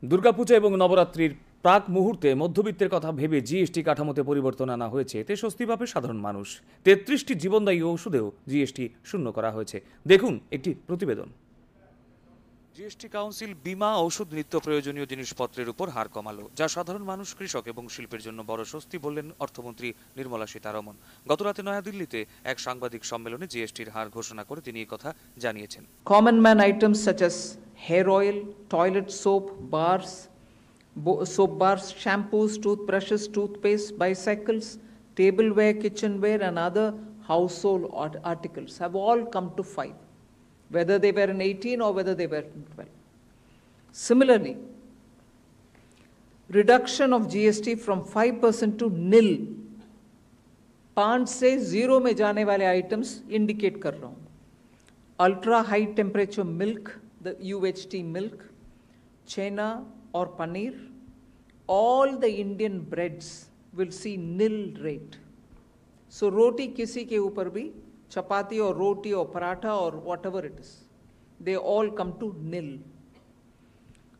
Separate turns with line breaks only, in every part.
দুর্গাপূজা এবং নবরাত্রির প্রাক মুহূর্তে মধ্যবিত্তের কথা ভেবে জিএসটি কাঠামোতে পরিবর্তন আনা হয়েছে। এতে স্বস্তি পাবে সাধারণ মানুষ। ৩৩টি জীবনদায়ী ঔষধেও জিএসটি শূন্য করা হয়েছে। দেখুন একটি প্রতিবেদন। জিএসটি কাউন্সিল বিমা, ঔষধ, নিত্য প্রয়োজনীয় জিনিসপত্রের উপর হার কমালো, যা সাধারণ মানুষ, কৃষক এবং শিল্পের জন্য বড় স্বস্তি বললেন অর্থমন্ত্রী নির্মলা সীতারমণ। গতরাতে নয়াদিল্লিতে এক সাংবাদিক সম্মেলনে জিএসটির হার ঘোষণা করে তিনি এই কথা জানিয়েছেন।
Common man items such as hair oil, toilet soap, soap bars, shampoos, toothbrushes, toothpaste, bicycles, tableware, kitchenware and other household articles have all come to 5, whether they were in 18 or whether they were in 12. Similarly, reduction of GST from 5% to nil, 5 से 0 में जाने वाले items indicate कर रहा हूँ. Ultra high temperature milk, the UHT milk, chena or paneer, all the Indian breads will see nil rate. So roti kisi ke upar bhi, chapati or roti or paratha or whatever it is, they all come to nil.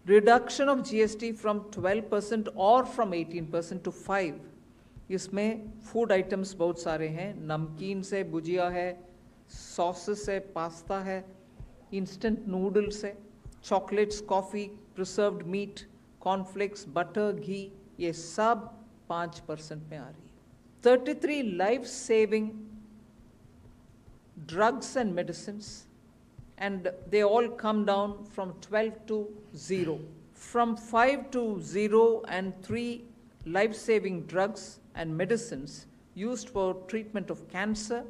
Reduction of GST from 12% or from 18% to 5, इसमें food items बहुत सारे हैं, नमकीन से भुजिया है, sauces है, pasta है, instant noodles है, chocolates, coffee, preserved meat, cornflakes, butter, घी, ये सब 5% में आ रही है। 33 life saving drugs and medicines, and they all come down from 12 to 0. From 5 to 0 and 3 life-saving drugs and medicines used for treatment of cancer,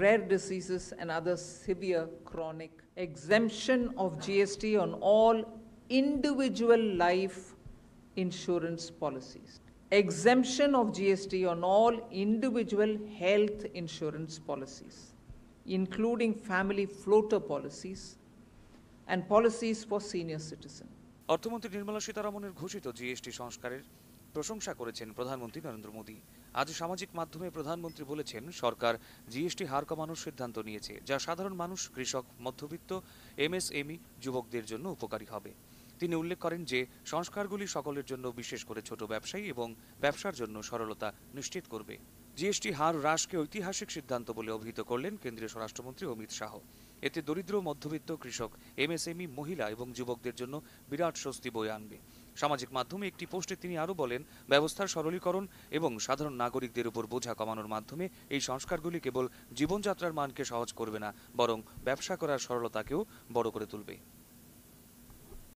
rare diseases and other severe chronic. Exemption of GST on all individual life insurance policies. Exemption of GST on all individual health insurance policies, including family floater policies and policies for senior citizens.
অর্থমন্ত্রী নির্মলা সীতারমণের ঘোষিত GST সংস্কারের প্রশংসা করেছেন প্রধানমন্ত্রী নরেন্দ্র মোদী। আজ সামাজিক মাধ্যমে প্রধানমন্ত্রী বলেছেন, সরকার জিএসটি হার কমানোর সিদ্ধান্ত নিয়েছে, যা সাধারণ মানুষ, কৃষক, মধ্যবিত্ত, এমএসএমই, যুবকদের জন্য উপকারী হবে। তিনি উল্লেখ করেন যে সংস্কারগুলি সকলের জন্য, বিশেষ করে ছোট ব্যবসায়ী এবং ব্যবসার জন্য সরলতা নিশ্চিত করবে। জিএসটি হার হ্রাসকে ঐতিহাসিক সিদ্ধান্ত বলে অভিহিত করলেন কেন্দ্রীয় স্বরাষ্ট্রমন্ত্রী অমিত শাহ। এতে দরিদ্র, মধ্যবিত্ত, কৃষক, এমএসএমই, মহিলা এবং যুবকদের জন্য বিরাট স্বস্তি বয়ে আনবে। সামাজিক মাধ্যমে একটি পোস্টে তিনি আরও বলেন, ব্যবস্থার সরলীকরণ এবং সাধারণ নাগরিকদের উপর বোঝা কমানোর মাধ্যমে এই সংস্কারগুলি কেবল জীবনযাত্রার মানকে সহজ করবে না, বরং ব্যবসা করার সরলতাকেও বড় করে তুলবে।